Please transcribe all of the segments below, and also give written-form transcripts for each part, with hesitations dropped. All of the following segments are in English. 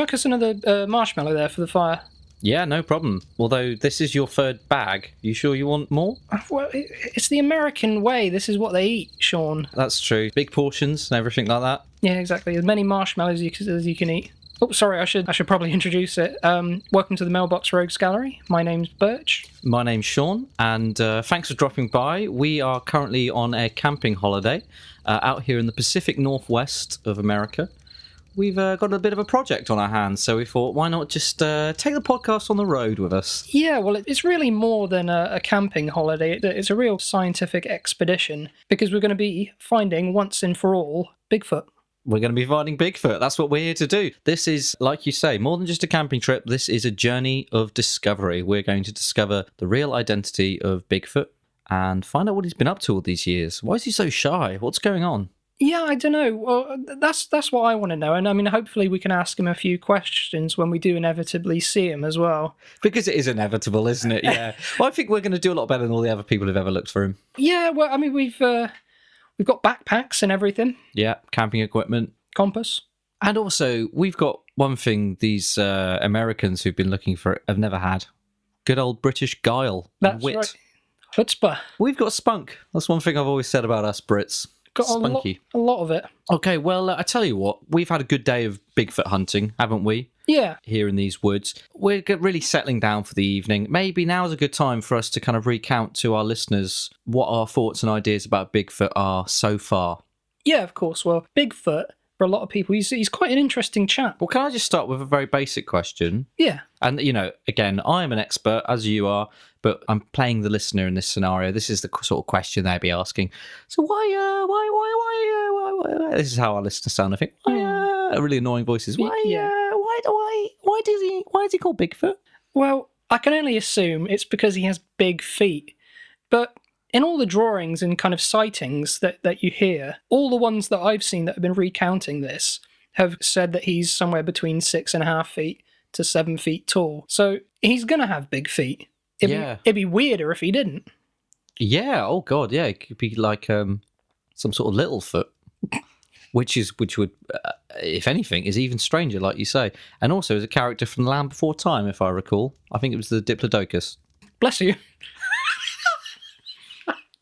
chuck us another marshmallow there for the fire? Yeah, no problem. Although this is your third bag. You sure you want more? Well, it's the American way. This is what they eat, Sean. That's true. Big portions and everything like that. Yeah, exactly. As many marshmallows as you can eat. Oh, sorry, I should probably introduce it. Welcome to the Mailbox Rogues Gallery. My name's Burch. My name's Sean, and thanks for dropping by. We are currently on a camping holiday out here in the Pacific Northwest of America. We've got a bit of a project on our hands, so we thought, why not just take the podcast on the road with us? Yeah, well, it's really more than a camping holiday. It's a real scientific expedition, because we're going to be finding, once and for all, Bigfoot. We're going to be finding Bigfoot. That's what we're here to do. This is, like you say, more than just a camping trip. This is a journey of discovery. We're going to discover the real identity of Bigfoot and find out what he's been up to all these years. Why is he so shy? What's going on? Yeah, I don't know. Well, that's what I want to know. And I mean, hopefully we can ask him a few questions when we do inevitably see him as well. Because it is inevitable, isn't it? Yeah. Well, I think we're going to do a lot better than all the other people who've ever looked for him. Yeah, well, I mean, we've got backpacks and everything. Yeah, camping equipment. Compass. And also, we've got one thing these Americans who've been looking for it have never had. Good old British guile. That's wit. right. Chutzpah. We've got spunk. That's one thing I've always said about us Brits. Got Spunky. a lot of it. Okay, well, I tell you what, we've had a good day of Bigfoot hunting, haven't we? Yeah. Here in these woods. We're really settling down for the evening. Maybe now's a good time for us to kind of recount to our listeners what our thoughts and ideas about Bigfoot are so far. Yeah, of course. Well, Bigfoot, for a lot of people, he's quite an interesting chap. Well, can I just start with a very basic question? Yeah. And, you know, again, I am an expert, as you are, but I'm playing the listener in this scenario. This is the sort of question they'd be asking. So why, this is how our listeners sound, I think. Really annoying voices. Why is he called Bigfoot? Well, I can only assume it's because he has big feet. But in all the drawings and kind of sightings that you hear, all the ones that I've seen that have been recounting this have said that he's somewhere between 6.5 feet to 7 feet tall. So he's going to have big feet. It'd be weirder if he didn't. Yeah, oh god, yeah. It could be like some sort of little foot. Which would, if anything, is even stranger, like you say. And also is a character from The Land Before Time, if I recall. I think it was the Diplodocus. Bless you.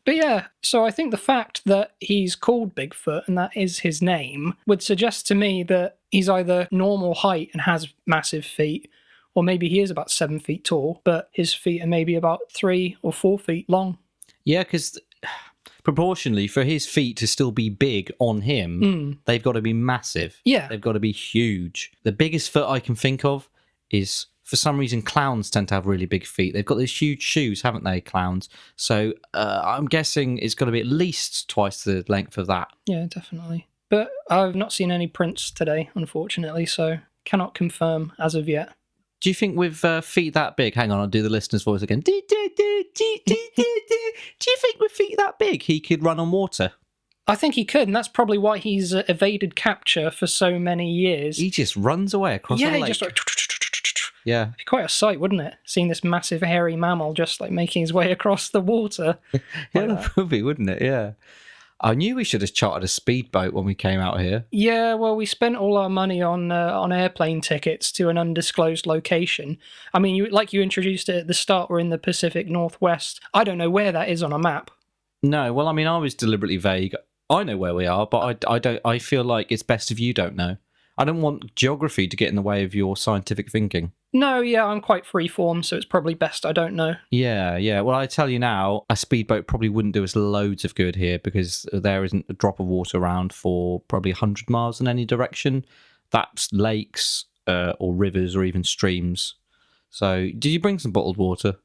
But yeah, so I think the fact that he's called Bigfoot and that is his name would suggest to me that he's either normal height and has massive feet, or maybe he is about 7 feet tall, but his feet are maybe about 3 or 4 feet long. Yeah, because proportionally, for his feet to still be big on him, they've got to be massive. Yeah. They've got to be huge. The biggest foot I can think of is, for some reason, clowns tend to have really big feet. They've got those huge shoes, haven't they, clowns? So I'm guessing it's got to be at least twice the length of that. Yeah, definitely. But I've not seen any prints today, unfortunately, so cannot confirm as of yet. Do you think with feet that big, hang on, I'll do the listener's voice again. Do you think with feet that big, he could run on water? I think he could, and that's probably why he's evaded capture for so many years. He just runs away across the lake. Yeah, just like... Yeah. It'd be quite a sight, wouldn't it? Seeing this massive hairy mammal just like making his way across the water. Yeah, that would be, wouldn't it? Yeah. I knew we should have chartered a speedboat when we came out here. Yeah, well, we spent all our money on airplane tickets to an undisclosed location. I mean, you introduced it at the start, we're in the Pacific Northwest. I don't know where that is on a map. No, well, I mean, I was deliberately vague. I know where we are, but I don't. I feel like it's best if you don't know. I don't want geography to get in the way of your scientific thinking. No, yeah, I'm quite freeform, so it's probably best I don't know. Yeah. Well, I tell you now, a speedboat probably wouldn't do us loads of good here because there isn't a drop of water around for probably 100 miles in any direction. That's lakes or rivers or even streams. So, did you bring some bottled water?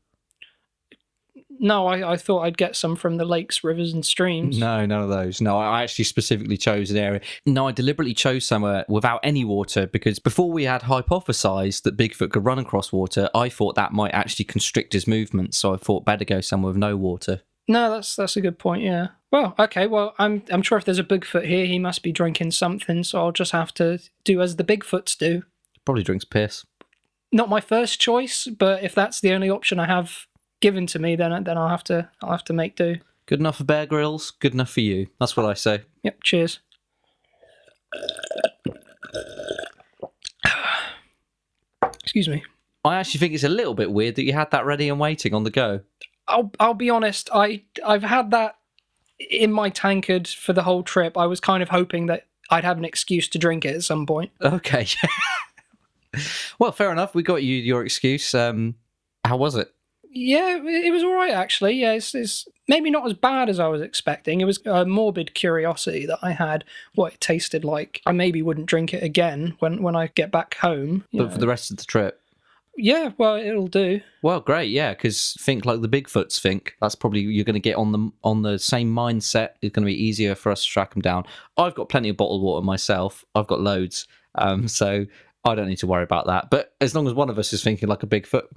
No, I thought I'd get some from the lakes, rivers and streams. No, none of those. No, I actually specifically chose an area. No, I deliberately chose somewhere without any water because before we had hypothesised that Bigfoot could run across water, I thought that might actually constrict his movements, so I thought better go somewhere with no water. No, that's a good point, yeah. Well, okay, well, I'm sure if there's a Bigfoot here, he must be drinking something, so I'll just have to do as the Bigfoots do. Probably drinks piss. Not my first choice, but if that's the only option I have given to me, then I'll have to make do. Good enough for Bear Grylls, good enough for you. That's what I say. Yep, cheers. Excuse me. I actually think it's a little bit weird that you had that ready and waiting on the go. I'll be honest. I've had that in my tankard for the whole trip. I was kind of hoping that I'd have an excuse to drink it at some point. Okay. Well, fair enough. We got you your excuse. How was it? Yeah, it was all right, actually. Yeah, it's maybe not as bad as I was expecting. It was a morbid curiosity that I had, what it tasted like. I maybe wouldn't drink it again when I get back home. But for the rest of the trip? Yeah, well, it'll do. Well, great, yeah, because think like the Bigfoots think. That's probably, you're going to get on the same mindset. It's going to be easier for us to track them down. I've got plenty of bottled water myself. I've got loads. So I don't need to worry about that. But as long as one of us is thinking like a Bigfoot...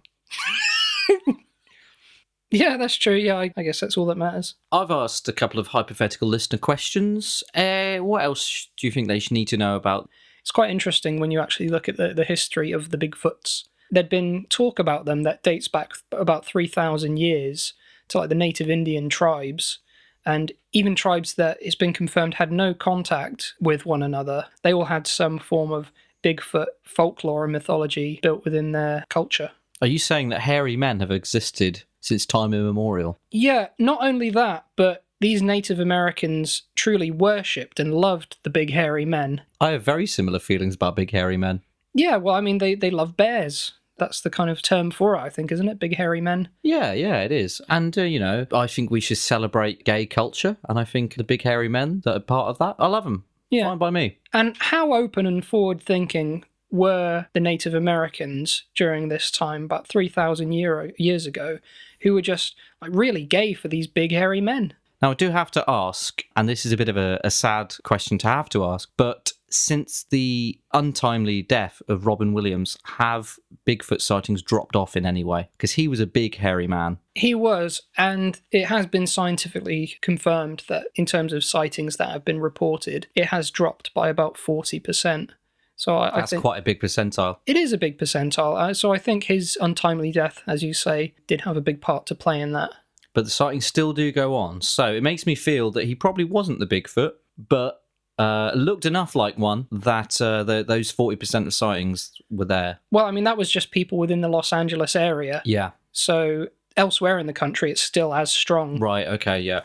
Yeah, that's true. Yeah, I guess that's all that matters. I've asked a couple of hypothetical listener questions. What else do you think they should need to know about? It's quite interesting when you actually look at the history of the Bigfoots. There'd been talk about them that dates back about 3,000 years to like the native Indian tribes, and even tribes that it's been confirmed had no contact with one another. They all had some form of Bigfoot folklore and mythology built within their culture. Are you saying that hairy men have existed since time immemorial? Yeah, not only that, but these Native Americans truly worshipped and loved the big hairy men. I have very similar feelings about big hairy men. Yeah, well, I mean, they love bears. That's the kind of term for it, I think, isn't it? Big hairy men. Yeah, it is. And, I think we should celebrate gay culture. And I think the big hairy men that are part of that, I love them. Yeah. Fine by me. And how open and forward-thinking were the Native Americans during this time, about 3,000 years ago, who were just like really gay for these big hairy men? Now, I do have to ask, and this is a bit of a sad question to have to ask, but since the untimely death of Robin Williams, have Bigfoot sightings dropped off in any way? Because he was a big hairy man. He was, and it has been scientifically confirmed that in terms of sightings that have been reported, it has dropped by about 40%. So I That's think quite a big percentile. it is a big percentile. So I think his untimely death, as you say, did have a big part to play in that. But the sightings still do go on. So it makes me feel that he probably wasn't the Bigfoot, but looked enough like one that those 40% of sightings were there. Well, I mean, that was just people within the Los Angeles area. Yeah. So elsewhere in the country, it's still as strong. Right, okay, yeah.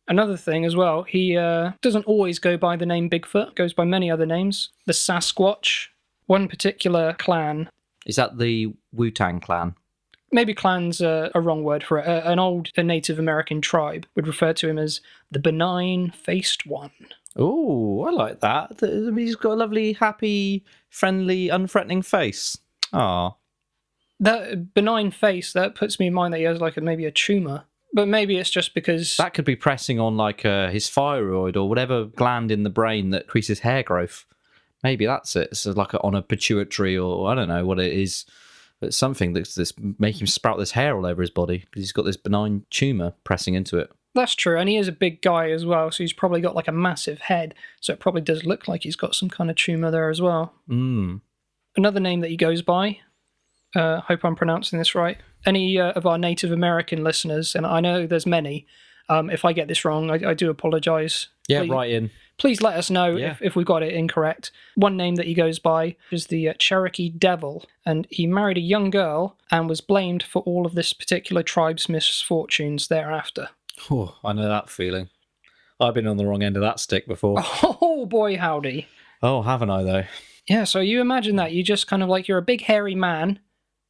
Another thing as well, he doesn't always go by the name Bigfoot, goes by many other names. The Sasquatch, one particular clan. Is that the Wu-Tang clan? Maybe clan's a wrong word for it. An old Native American tribe would refer to him as the benign-faced one. Oh, I like that. He's got a lovely, happy, friendly, unthreatening face. Ah. That benign face, that puts me in mind that he has like maybe a tumour. But maybe it's just because... That could be pressing on like his thyroid or whatever gland in the brain that increases hair growth. Maybe that's it. It's like on a pituitary, or I don't know what it is. But something that's making him sprout this hair all over his body because he's got this benign tumour pressing into it. That's true, and he is a big guy as well, so he's probably got like a massive head, so it probably does look like he's got some kind of tumour there as well. Another name that he goes by, hope I'm pronouncing this right, any of our Native American listeners, and I know there's many, if I get this wrong, I do apologise. Yeah, right in. Please let us know if we got it incorrect. One name that he goes by is the Cherokee Devil, and he married a young girl and was blamed for all of this particular tribe's misfortunes thereafter. Oh, I know that feeling. I've been on the wrong end of that stick before. Oh boy, howdy. Oh, haven't I though? Yeah, so you imagine that. You just kind of like, you're a big hairy man.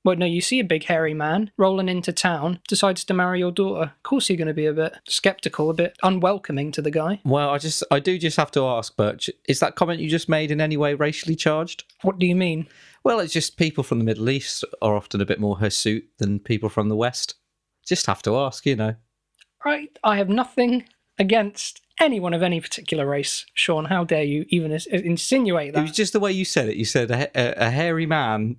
Well, no, you see a big hairy man rolling into town, decides to marry your daughter. Of course you're going to be a bit sceptical, a bit unwelcoming to the guy. Well, I do just have to ask, Burch, is that comment you just made in any way racially charged? What do you mean? Well, it's just people from the Middle East are often a bit more hirsute than people from the West. Just have to ask, Right, I have nothing against anyone of any particular race. Sean, how dare you even insinuate that? It was just the way you said it. You said a hairy man.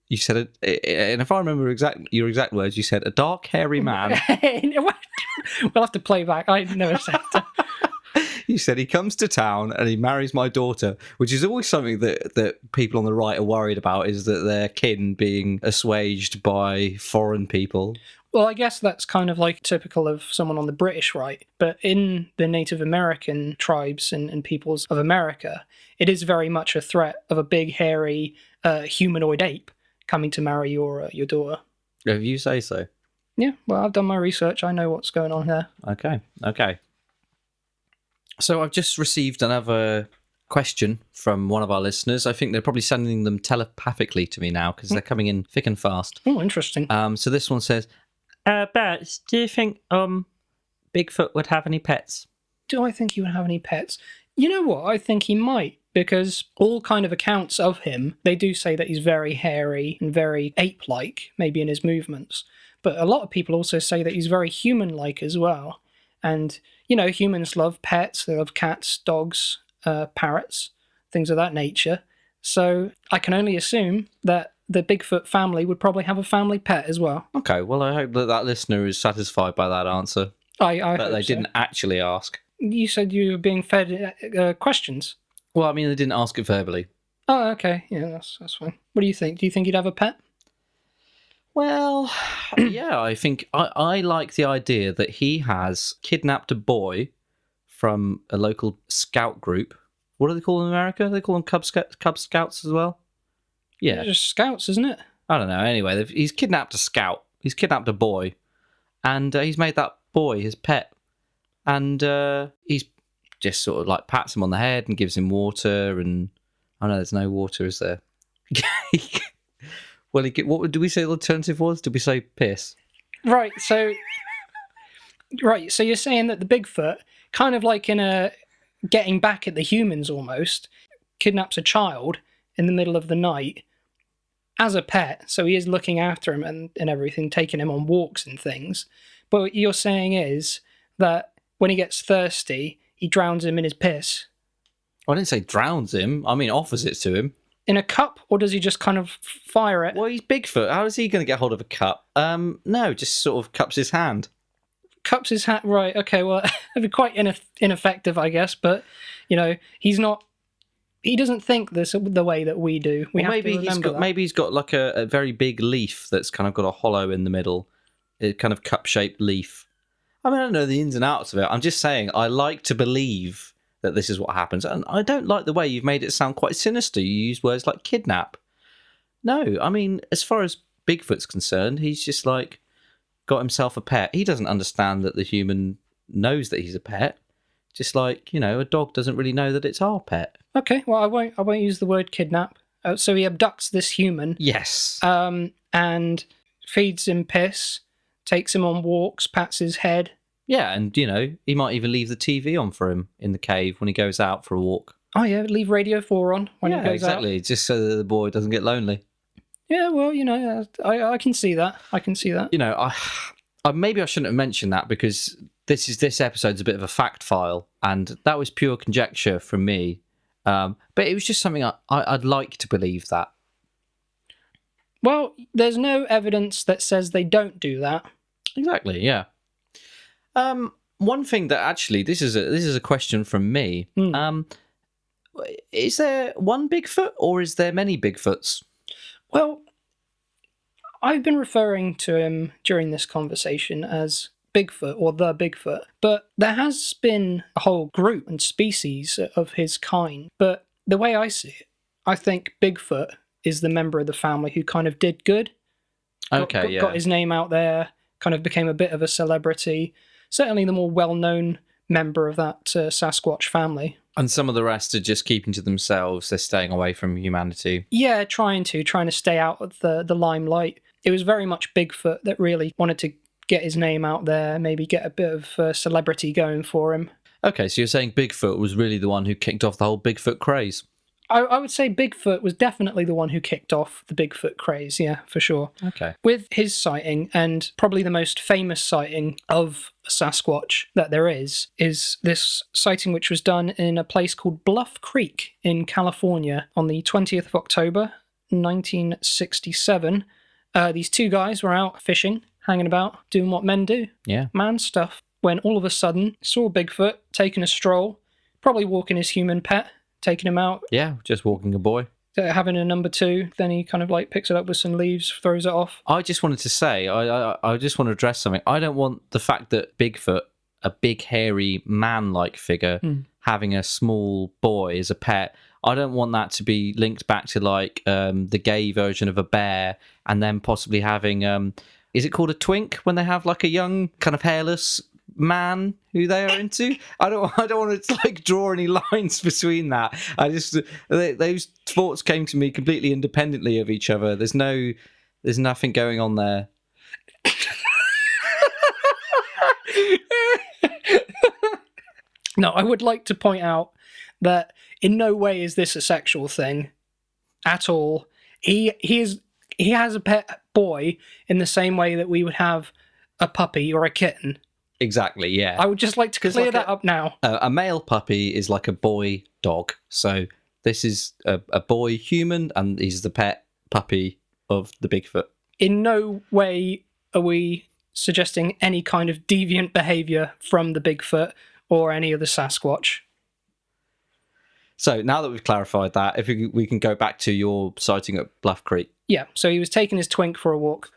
You said it, and if I remember your exact words, you said a dark, hairy man. We'll have to play back. I never said that. You said he comes to town and he marries my daughter, which is always something that people on the right are worried about, is that their kin being assuaged by foreign people. Well, I guess that's kind of like typical of someone on the British right, but in the Native American tribes and peoples of America, it is very much a threat of a big, hairy, humanoid ape coming to marry your daughter. If you say so. Yeah, well, I've done my research. I know what's going on here. Okay. So I've just received another question from one of our listeners. I think they're probably sending them telepathically to me now because they're coming in thick and fast. Oh, interesting. So this one says, Burch, do you think Bigfoot would have any pets? Do I think he would have any pets? You know what? I think he might, because all kind of accounts of him, they do say that he's very hairy and very ape-like, maybe in his movements. But a lot of people also say that he's very human-like as well. And, you know, humans love pets. They love cats, dogs, parrots, things of that nature. So I can only assume that the Bigfoot family would probably have a family pet as well. Okay, well, I hope that listener is satisfied by that answer. I that hope they so. didn't actually ask. You said you were being fed questions. Well, I mean, they didn't ask it verbally. Oh, okay. Yeah, that's fine. What do you think? Do you think he'd have a pet? Well, yeah, I think I like the idea that he has kidnapped a boy from a local scout group. What do they call them in America? They call them Cub Scouts as well? Yeah. They're just scouts, isn't it? I don't know. Anyway, he's kidnapped a scout. He's kidnapped a boy. And he's made that boy his pet. And he's just sort of like pats him on the head and gives him water. And oh no, there's no water, is there? Well, what did we say the alternative was? Did we say piss? Right. So you're saying that the Bigfoot, kind of like in a getting back at the humans almost, kidnaps a child in the middle of the night as a pet. So he is looking after him and everything, taking him on walks and things. But what you're saying is that when he gets thirsty, he drowns him in his piss. I didn't say drowns him. I mean offers it to him. In a cup, or does he just kind of fire it? Well, he's Bigfoot. How is he going to get hold of a cup? No, just sort of cups his hand. Cups his hand, right? Okay, well, that'd be quite ineffective, I guess. But you know, he's not. He doesn't think this the way that we do. Maybe he's got like a very big leaf that's kind of got a hollow in the middle, a kind of cup-shaped leaf. I mean, I don't know the ins and outs of it. I'm just saying I like to believe that this is what happens. And I don't like the way you've made it sound quite sinister. You use words like kidnap. No, I mean, as far as Bigfoot's concerned, he's just like got himself a pet. He doesn't understand that the human knows that he's a pet. Just like, you know, a dog doesn't really know that it's our pet. Okay, well, I won't use the word kidnap. So he abducts this human. Yes. And feeds him piss, takes him on walks, pats his head. Yeah, and, you know, he might even leave the TV on for him in the cave when he goes out for a walk. Oh, yeah, leave Radio 4 on when he goes exactly, out. just so that the boy doesn't get lonely. Yeah, well, you know, I can see that. I can see that. You know, I maybe I shouldn't have mentioned that because this episode's a bit of a fact file, and that was pure conjecture from me. But it was just something I'd like to believe that. Well, there's no evidence that says they don't do that. Exactly, yeah. One thing that actually, this is a question from me. Is there one Bigfoot or is there many Bigfoots? Well, I've been referring to him during this conversation as Bigfoot or the Bigfoot, but there has been a whole group and species of his kind. But the way I see it, I think Bigfoot is the member of the family who kind of did good. Got his name out there, kind of became a bit of a celebrity. Certainly the more well-known member of that Sasquatch family. And some of the rest are just keeping to themselves. They're staying away from humanity. Yeah, trying to stay out of the limelight. It was very much Bigfoot that really wanted to get his name out there, maybe get a bit of celebrity going for him. Okay, so you're saying Bigfoot was really the one who kicked off the whole Bigfoot craze? I would say Bigfoot was definitely the one who kicked off the Bigfoot craze, yeah, for sure. Okay. With his sighting, and probably the most famous sighting of Sasquatch that there is this sighting which was done in a place called Bluff Creek in California on the 20th of October, 1967. These two guys were out fishing, hanging about, doing what men do. Yeah. Man stuff. When all of a sudden, saw Bigfoot taking a stroll, probably walking his human pet, taking him out. Yeah, just walking a boy. having a number 2, then he kind of like picks it up with some leaves, throws it off. I just wanted to say, I just want to address something. I don't want the fact that Bigfoot, a big, hairy, man-like figure, having a small boy as a pet, I don't want that to be linked back to like the gay version of a bear, and then possibly having, is it called a twink when they have like a young, kind of hairless man who they are into? I don't want to like draw any lines between that. Those thoughts came to me completely independently of each other. There's nothing going on there. No, I would like to point out that in no way is this a sexual thing at all. He has a pet boy in the same way that we would have a puppy or a kitten. Exactly, yeah. I would just like to clear that up now. A male puppy is like a boy dog. So this is a boy human, and he's the pet puppy of the Bigfoot. In no way are we suggesting any kind of deviant behaviour from the Bigfoot or any of the Sasquatch. So now that we've clarified that, if we can go back to your sighting at Bluff Creek. Yeah, so he was taking his twink for a walk.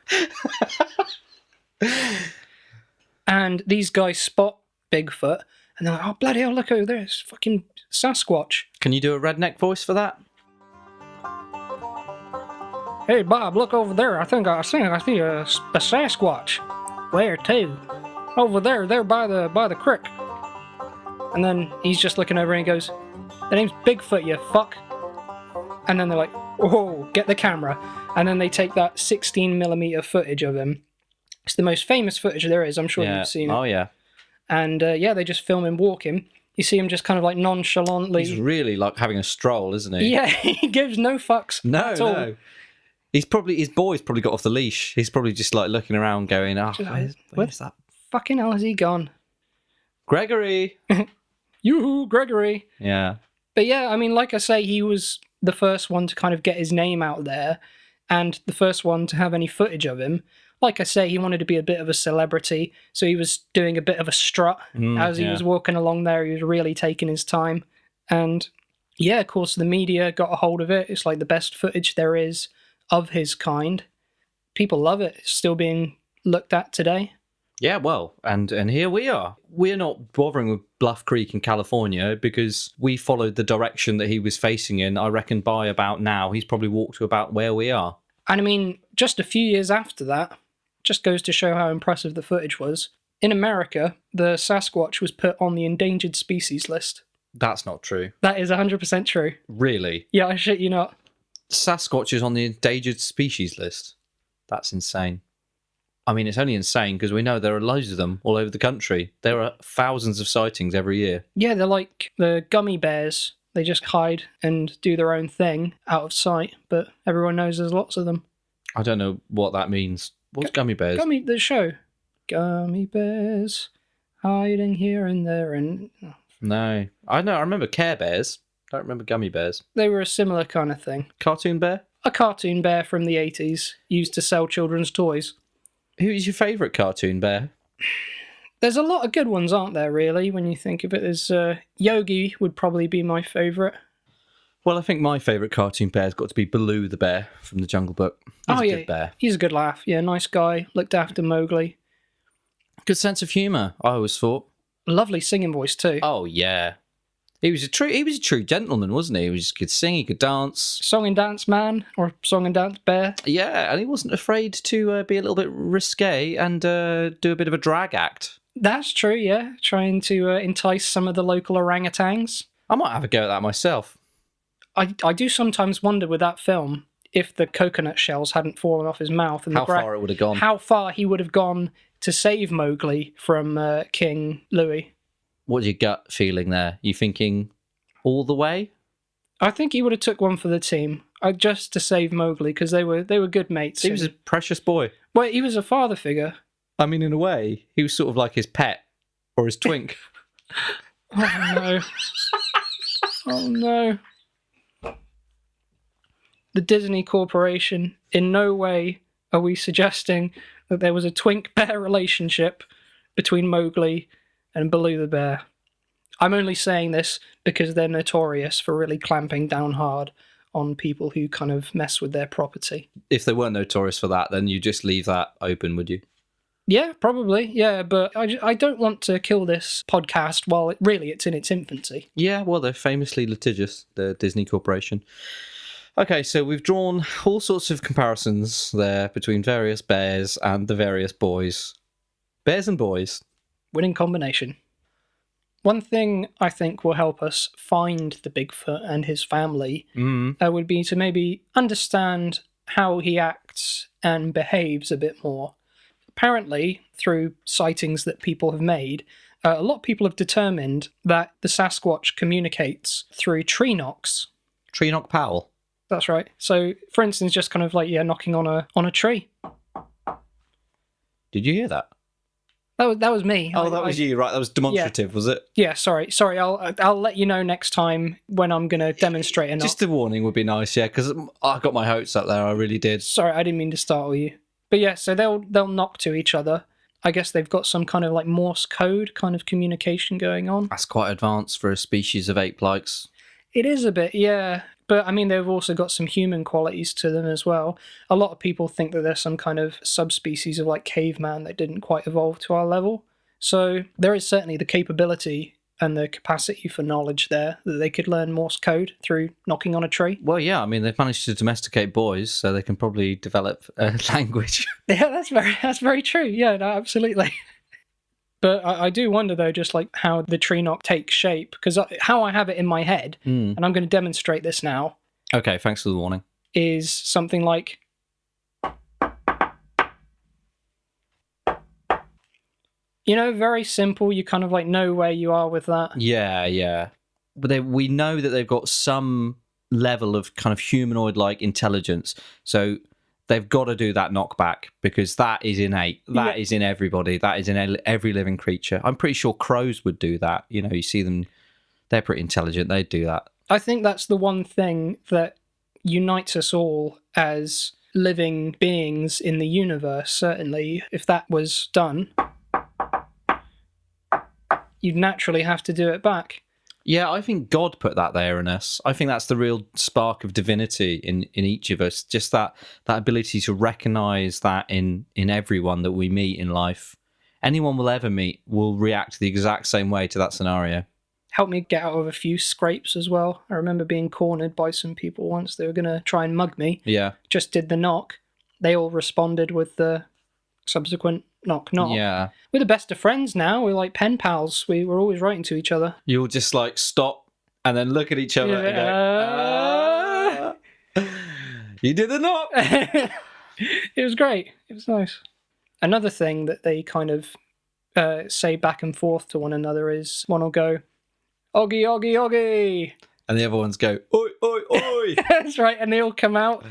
And these guys spot Bigfoot, and they're like, oh, bloody hell, look over there, it's fucking Sasquatch. Can you do a redneck voice for that? Hey, Bob, look over there. I think I see a Sasquatch. Where to? Over there by the creek. And then he's just looking over and he goes, the name's Bigfoot, you fuck. And then they're like, whoa, get the camera. And then they take that 16mm footage of him. It's the most famous footage there is. I'm sure you've seen it. Oh, yeah. And they just film him walking. You see him just kind of like nonchalantly. He's really like having a stroll, isn't he? Yeah, he gives no fucks at all. No. His boy's probably got off the leash. He's probably just like looking around going, where's that? Fucking hell has he gone? Gregory! Yoo-hoo, Gregory! Yeah. But yeah, I mean, like I say, he was the first one to kind of get his name out there and the first one to have any footage of him. Like I say, he wanted to be a bit of a celebrity, so he was doing a bit of a strut as he was walking along there. He was really taking his time. And yeah, of course, the media got a hold of it. It's like the best footage there is of his kind. People love it. It's still being looked at today. Yeah, well, and here we are. We're not bothering with Bluff Creek in California because we followed the direction that he was facing in. I reckon by about now, he's probably walked to about where we are. And I mean, just a few years after that, just goes to show how impressive the footage was. In America, the Sasquatch was put on the endangered species list. That's not true. That is 100% true. Really? Yeah, I shit you not. Sasquatch is on the endangered species list. That's insane. I mean, it's only insane because we know there are loads of them all over the country. There are thousands of sightings every year. Yeah, they're like the gummy bears. They just hide and do their own thing out of sight, but everyone knows there's lots of them. I don't know what that means. What's gummy bears? The show. Gummy bears hiding here and there and... No. I know. I remember Care Bears. I don't remember gummy bears. They were a similar kind of thing. Cartoon bear? A cartoon bear from the 80s, used to sell children's toys. Who's your favourite cartoon bear? There's a lot of good ones, aren't there, really, when you think of it? There's Yogi would probably be my favourite. Well, I think my favourite cartoon bear's got to be Baloo the bear from the Jungle Book. He's a good bear. He's a good laugh. Yeah, nice guy. Looked after Mowgli. Good sense of humour, I always thought. Lovely singing voice too. Oh yeah, he was a true gentleman, wasn't he? He was could sing, he could dance. Song and dance man or song and dance bear. Yeah, and he wasn't afraid to be a little bit risque and do a bit of a drag act. That's true. Yeah, trying to entice some of the local orangutans. I might have a go at that myself. I do sometimes wonder with that film if the coconut shells hadn't fallen off his mouth and how far it would have gone. How far he would have gone to save Mowgli from King Louis. What's your gut feeling there? You thinking all the way? I think he would have took one for the team, just to save Mowgli, because they were good mates. He was a precious boy. Well, he was a father figure. I mean, in a way, he was sort of like his pet or his twink. Oh no! Oh no! The Disney Corporation. In no way are we suggesting that there was a twink-bear relationship between Mowgli and Baloo the bear. I'm only saying this because they're notorious for really clamping down hard on people who kind of mess with their property. If they weren't notorious for that, then you just leave that open, would you? Yeah, probably. Yeah, but I don't want to kill this podcast while it's in its infancy. Yeah, well, they're famously litigious, the Disney Corporation. Okay, so we've drawn all sorts of comparisons there between various bears and the various boys. Bears and boys. Winning combination. One thing I think will help us find the Bigfoot and his family would be to maybe understand how he acts and behaves a bit more. Apparently, through sightings that people have made, a lot of people have determined that the Sasquatch communicates through tree knocks. Tree knock Powell. That's right. So, for instance, just kind of like, knocking on a tree. Did you hear that? That was me. Oh, that was you, right? That was demonstrative, was it? Yeah, sorry. I'll let you know next time when I'm going to demonstrate a knock. Just a warning would be nice, yeah, because I got my hopes up there, I really did. Sorry, I didn't mean to startle you. But yeah, so they'll knock to each other. I guess they've got some kind of like Morse code kind of communication going on. That's quite advanced for a species of ape-likes. It is a bit, yeah. But I mean, they've also got some human qualities to them as well. A lot of people think that there's some kind of subspecies of like caveman that didn't quite evolve to our level. So there is certainly the capability and the capacity for knowledge there that they could learn Morse code through knocking on a tree. Well, yeah, I mean, they've managed to domesticate boys, so they can probably develop a language. Yeah, that's very true. Yeah, no, absolutely. But I do wonder, though, just like how the tree knock takes shape, because how I have it in my head, and I'm going to demonstrate this now. Okay, thanks for the warning. Is something like... very simple. You kind of like know where you are with that. Yeah. But we know that they've got some level of kind of humanoid-like intelligence. So they've got to do that knockback because that is innate. That is in everybody. That is in every living creature. I'm pretty sure crows would do that. You see them, they're pretty intelligent. They'd do that. I think that's the one thing that unites us all as living beings in the universe, certainly. If that was done, you'd naturally have to do it back. Yeah, I think God put that there in us. I think that's the real spark of divinity in each of us. Just that ability to recognise that in everyone that we meet in life. Anyone we'll ever meet will react the exact same way to that scenario. Helped me get out of a few scrapes as well. I remember being cornered by some people once. They were going to try and mug me. Yeah. Just did the knock. They all responded with the subsequent knock. Yeah. We're the best of friends now. We're like pen pals. We're always writing to each other. You'll just like stop and then look at each other and go, you did the knock. It was great. It was nice. Another thing that they kind of say back and forth to one another is one will go, Oggy, Oggy, Oggy. And the other ones go, oi, oi, oi. That's right. And they all come out.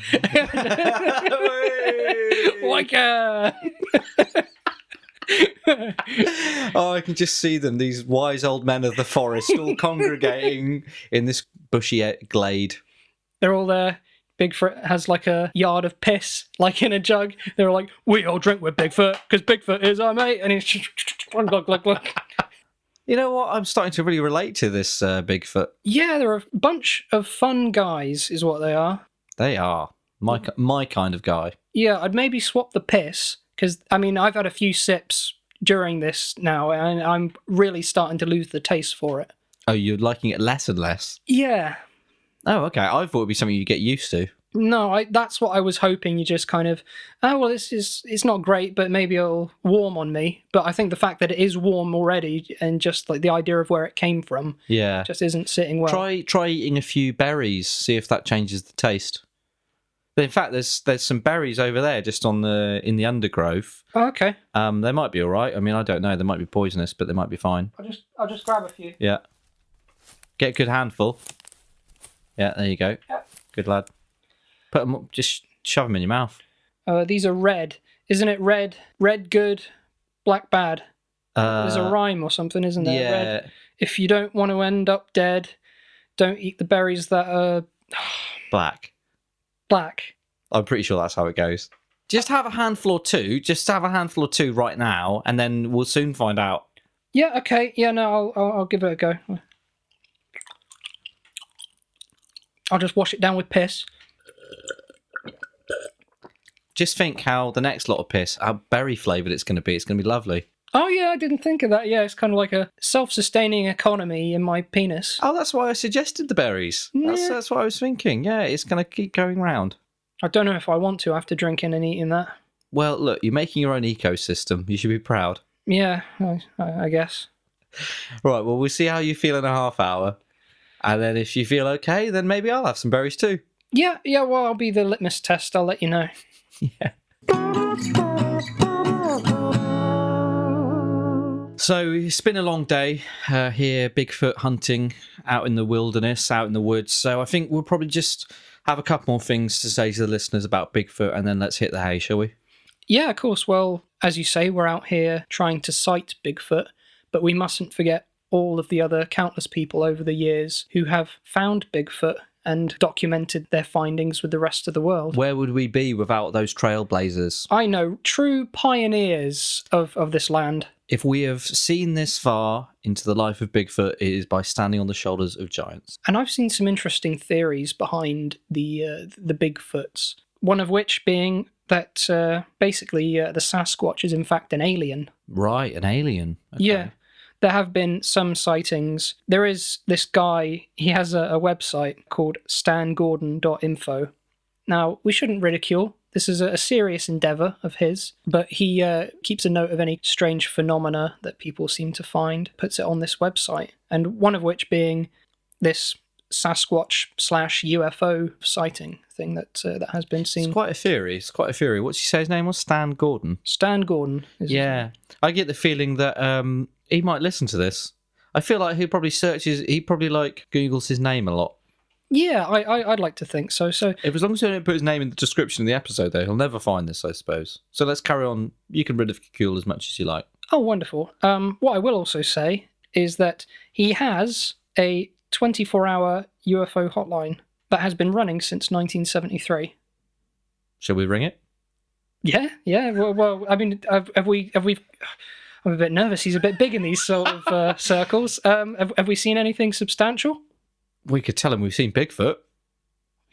Wika! Oh, I can just see them, these wise old men of the forest, all congregating in this bushy glade. They're all there. Bigfoot has like a yard of piss, like in a jug. They're like, we all drink with Bigfoot, because Bigfoot is our mate. And he's... glug, glug, glug. You know what? I'm starting to really relate to this Bigfoot. Yeah, they're a bunch of fun guys, is what they are. They are. My kind of guy. Yeah, I'd maybe swap the piss, because, I mean, I've had a few sips during this now, and I'm really starting to lose the taste for it. Oh, you're liking it less and less? Yeah. Oh, okay. I thought it'd be something you get used to. No, that's what I was hoping. You just kind of, it's not great, but maybe it'll warm on me. But I think the fact that it is warm already, and just like the idea of where it came from, just isn't sitting well. Try eating a few berries, see if that changes the taste. But in fact, there's some berries over there, just in the undergrowth. Oh, okay. They might be all right. I mean, I don't know. They might be poisonous, but they might be fine. I'll just grab a few. Yeah. Get a good handful. Yeah, there you go. Yep. Good lad. Put them, just shove them in your mouth. These are red. Isn't it red? Red good, black bad. There's a rhyme or something, isn't there? Yeah. Red. If you don't want to end up dead, don't eat the berries that are... black. Black. I'm pretty sure that's how it goes. Just have a handful or two. Just have a handful or two right now, and then we'll soon find out. Yeah, okay. Yeah, no, I'll give it a go. I'll just wash it down with piss. Just think how the next lot of piss, how berry flavoured it's going to be. It's going to be lovely. Oh, yeah, I didn't think of that. Yeah, it's kind of like a self-sustaining economy in my penis. Oh, that's why I suggested the berries. That's what I was thinking. Yeah, it's going to keep going round. I don't know if I want to after drinking and eating that. Well, look, you're making your own ecosystem. You should be proud. Yeah, I guess. Right, well, we'll see how you feel in a half hour. And then if you feel okay, then maybe I'll have some berries too. Yeah, well, I'll be the litmus test. I'll let you know. Yeah. So it's been a long day here, Bigfoot hunting out in the wilderness, out in the woods. So I think we'll probably just have a couple more things to say to the listeners about Bigfoot, and then let's hit the hay, shall we? Yeah, of course. Well, as you say, we're out here trying to cite Bigfoot, but we mustn't forget all of the other countless people over the years who have found Bigfoot and documented their findings with the rest of the world. Where would we be without those trailblazers? I know, true pioneers of this land. If we have seen this far into the life of Bigfoot, it is by standing on the shoulders of giants. And I've seen some interesting theories behind the Bigfoots, one of which being that basically the Sasquatch is in fact an alien. Right, an alien. Okay. Yeah. There have been some sightings. There is this guy, he has a website called stangordon.info. Now, we shouldn't ridicule. This is a serious endeavour of his, but he keeps a note of any strange phenomena that people seem to find, puts it on this website, and one of which being this Sasquatch/UFO sighting thing that has been seen. It's quite a theory. What's he say his name was? Stan Gordon. Stan Gordon. Yeah. I get the feeling that he might listen to this. I feel like he probably Googles his name a lot. Yeah, I'd like to think so. So if as long as he don't put his name in the description of the episode, though, he'll never find this, I suppose. So let's carry on. You can ridicule as much as you like. Oh, wonderful. What I will also say is that he has a 24-hour UFO hotline that has been running since 1973. Shall we ring it? Yeah. Well, I mean, have we? I'm a bit nervous. He's a bit big in these sort of circles. Have we seen anything substantial? We could tell him we've seen Bigfoot.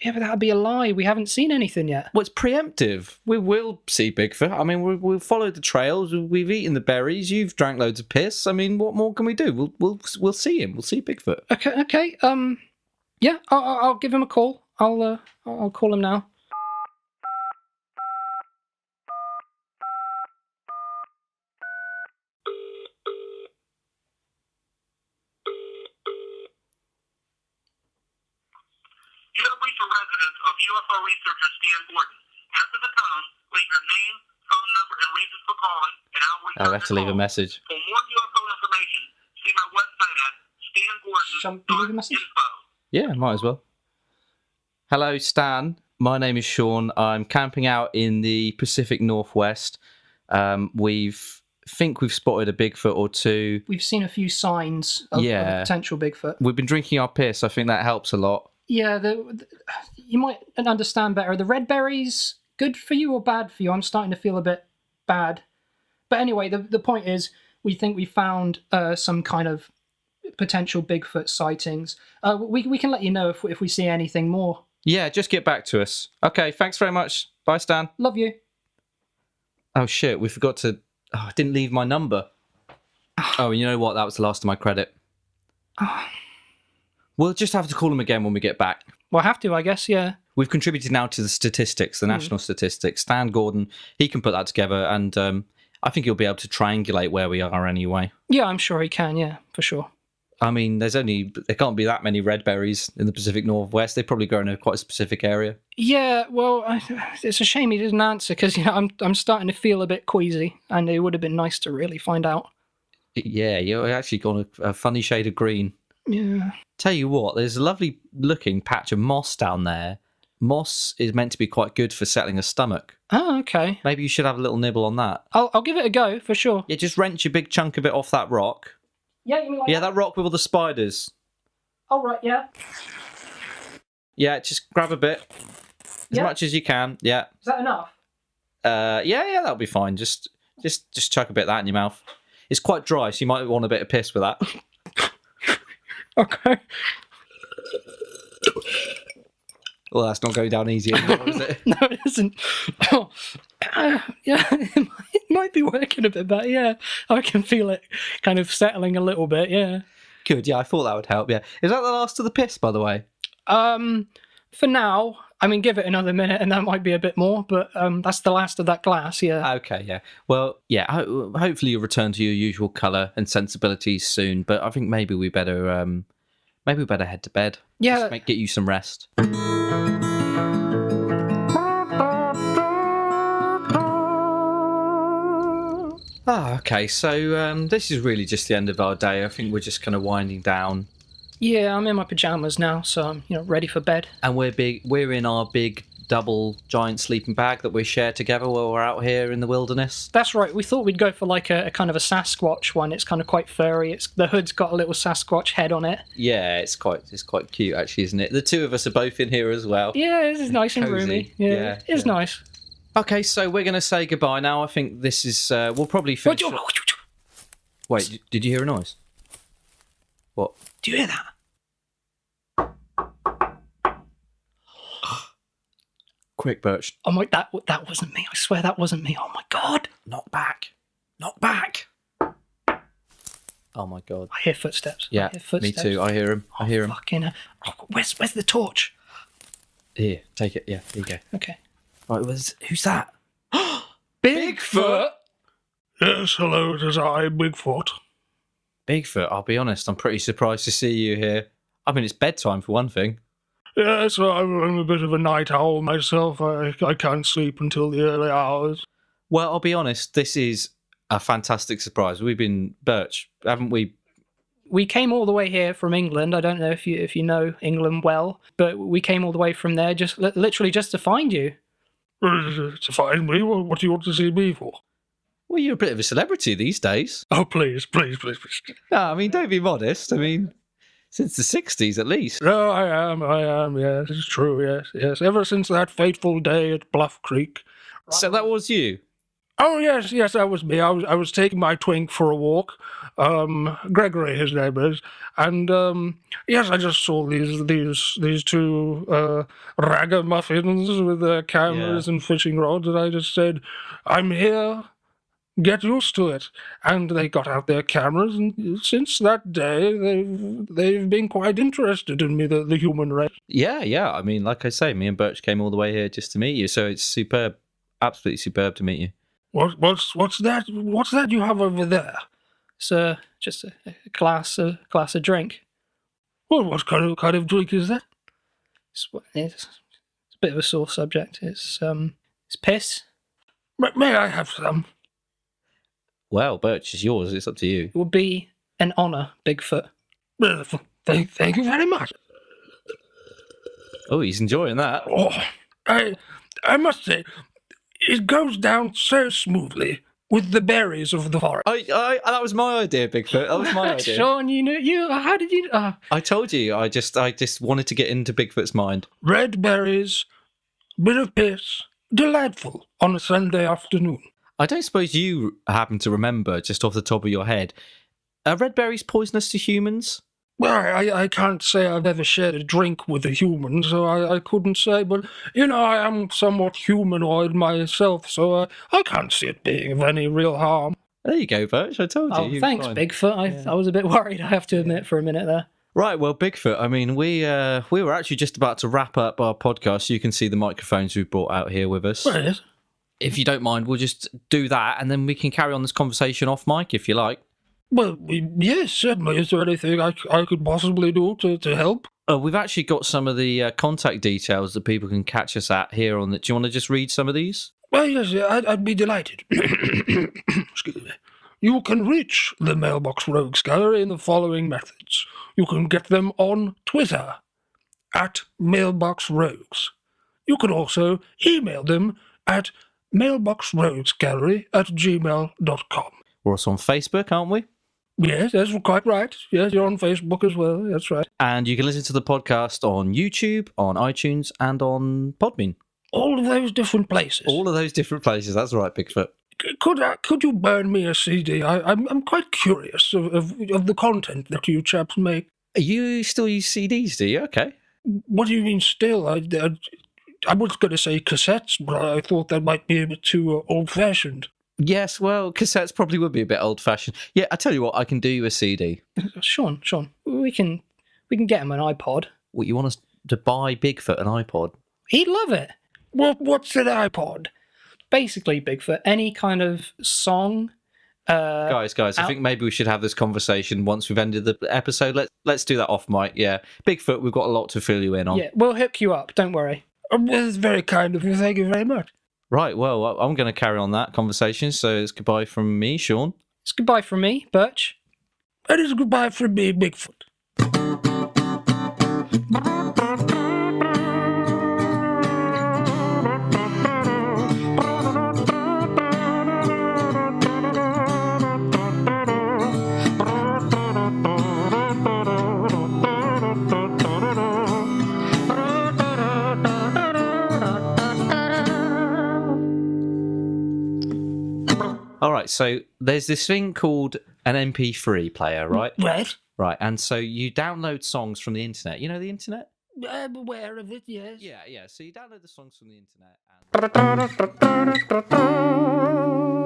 Yeah, but that'd be a lie. We haven't seen anything yet. Well, it's preemptive. We will see Bigfoot. I mean, we'll follow the trails. We've eaten the berries. You've drank loads of piss. I mean, what more can we do? We'll see him. We'll see Bigfoot. Okay. Yeah, I'll give him a call. I'll call him now. You have reached a residence of UFO researcher Stan Gordon. After the tone, leave your name, phone number, and reasons for calling, and I'll return I'll have to leave a message. For more UFO information, see my website at stangordon.info. Yeah, might as well. Hello, Stan. My name is Sean. I'm camping out in the Pacific Northwest. We've spotted a Bigfoot or two. We've seen a few signs of a potential Bigfoot. We've been drinking our piss. I think that helps a lot. Yeah, you might understand better. The red berries, good for you or bad for you? I'm starting to feel a bit bad. But anyway, the point is, we think we found some kind of potential Bigfoot sightings. We can let you know if we see anything more. Yeah, just get back to us. Okay, thanks very much. Bye, Stan. Love you. Oh, shit, we forgot to... Oh, I didn't leave my number. Oh, you know what? That was the last of my credit. We'll just have to call him again when we get back. We'll have to, I guess, yeah. We've contributed now to the statistics, the national statistics. Stan Gordon, he can put that together, and I think he'll be able to triangulate where we are anyway. Yeah, I'm sure he can, yeah, for sure. I mean, there can't be that many red berries in the Pacific Northwest. They probably grow in a quite a specific area. Yeah, well, it's a shame he didn't answer, because I'm starting to feel a bit queasy, and it would have been nice to really find out. Yeah, you're actually got a funny shade of green. Yeah. Tell you what, there's a lovely looking patch of moss down there. Moss is meant to be quite good for settling a stomach. Oh, okay. Maybe you should have a little nibble on that. I'll give it a go, for sure. Yeah, just wrench a big chunk of it off that rock. Yeah, you mean like that rock with all the spiders. Oh, right, yeah. Yeah, just grab a bit. As much as you can, yeah. Is that enough? Yeah, that'll be fine. Just chuck a bit of that in your mouth. It's quite dry, so you might want a bit of piss with that. Okay. Well, that's not going down easy anymore, is it? No, it isn't. Oh, yeah, it might be working a bit better. Yeah, I can feel it kind of settling a little bit. Yeah. Good. Yeah, I thought that would help. Yeah. Is that the last of the piss, by the way? For now, I mean, give it another minute, and that might be a bit more. But that's the last of that glass. Yeah. Okay. Yeah. Well, yeah. Hopefully, you'll return to your usual colour and sensibilities soon. But I think maybe we better head to bed. Yeah. Just get you some rest. Okay, so this is really just the end of our day. I think we're just kind of winding down, Yeah, I'm in my pajamas now, so I'm ready for bed. and we're in our big double giant sleeping bag that we share together while we're out here in the wilderness. That's right. We thought we'd go for like a kind of a Sasquatch one. It's kind of quite furry. The hood's got a little Sasquatch head on it. Yeah, it's quite cute actually, isn't it? The two of us are both in here as well. Yeah, this is nice and Cozy. roomy. Yeah, Yeah, it's yeah. nice. Okay, so we're going to say goodbye now. I think this is we'll probably finish. Wait, did you hear a noise? What? Do you hear that? Quick, Burch. Oh my, that wasn't me. I swear that wasn't me. Oh my god. Knock back. Knock back. Oh my god. I hear footsteps. Yeah, I hear footsteps. me too. I hear him. I hear him. Fucking oh, where's the torch? Here, take it. Yeah, here you go. Okay. Right, who's that? Bigfoot. Yes, hello, it is I, Bigfoot. Bigfoot, I'll be honest, I'm pretty surprised to see you here. I mean, it's bedtime for one thing. Yes, I'm a bit of a night owl myself. I can't sleep until the early hours. Well, I'll be honest, this is a fantastic surprise. We've been, Burch, haven't we? We came all the way here from England. I don't know if you know England well, but we came all the way from there just literally just to find you. To find me? What do you want to see me for? Well, you're a bit of a celebrity these days. Oh, please. No, I mean, don't be modest. I mean, since the 60s at least. No, I am, yes, it's true, yes. Ever since that fateful day at Bluff Creek. So that was you? Oh, yes, that was me. I was taking my twink for a walk. Gregory, his name is. And, yes, I just saw these two ragamuffins with their cameras and fishing rods, and I just said, I'm here. Get used to it. And they got out their cameras, and since that day, they've been quite interested in me, the human race. Yeah. I mean, like I say, me and Burch came all the way here just to meet you, so it's superb, absolutely superb to meet you. What's that? What's that you have over there? It's just a glass of drink. Well, what kind of drink is that? It's a bit of a sore subject. It's piss. May I have some? Well, Burch is yours. It's up to you. It would be an honour, Bigfoot. Thank you very much. Oh, he's enjoying that. Oh, I must say, it goes down so smoothly with the berries of the forest. That was my idea, Bigfoot. That was my idea. Sean, how did you... I told you. I just wanted to get into Bigfoot's mind. Red berries, bit of piss, delightful on a Sunday afternoon. I don't suppose you happen to remember, just off the top of your head, are red berries poisonous to humans? Well, I can't say I've ever shared a drink with a human, so I couldn't say, but, I am somewhat humanoid myself, so I can't see it being of any real harm. There you go, Burch. I told you. Oh, thanks, Bigfoot. I was a bit worried, I have to admit, for a minute there. Right, well, Bigfoot, I mean, we were actually just about to wrap up our podcast, so you can see the microphones we've brought out here with us. Well, yes. If you don't mind, we'll just do that, and then we can carry on this conversation off mic, if you like. Well, yes, certainly. Is there anything I could possibly do to help? We've actually got some of the contact details that people can catch us at here on the... Do you want to just read some of these? Well, yes, I'd be delighted. Excuse me. You can reach the Mailbox Rogues Gallery in the following methods. You can get them on Twitter, at Mailbox Rogues. You can also email them at mailboxroguesgallery@gmail.com. We're also on Facebook, aren't we? Yes, that's quite right. Yes, you're on Facebook as well. That's right. And you can listen to the podcast on YouTube, on iTunes, and on Podbean. All of those different places. All of those different places. That's right, Bigfoot. Could you burn me a CD? I'm quite curious of the content that you chaps make. You still use CDs, do you? Okay. What do you mean still? I was going to say cassettes, but I thought that might be a bit too old-fashioned. Yes, well, cassettes probably would be a bit old-fashioned. Yeah, I tell you what, I can do you a CD. Sean, we can get him an iPod. What, you want us to buy Bigfoot an iPod? He'd love it. What's an iPod? Basically, Bigfoot, any kind of song. Guys, I think maybe we should have this conversation once we've ended the episode. Let's do that off mic. Yeah, Bigfoot, we've got a lot to fill you in on. Yeah, we'll hook you up. Don't worry. That's very kind of you. Thank you very much. Right, well, I'm going to carry on that conversation. So it's goodbye from me, Sean. It's goodbye from me, Burch. It is goodbye from me, Bigfoot. All right, so there's this thing called an MP3 player, right? Right. Right, and so you download songs from the internet. You know the internet? I'm aware of it, yes. Yeah. So you download the songs from the internet and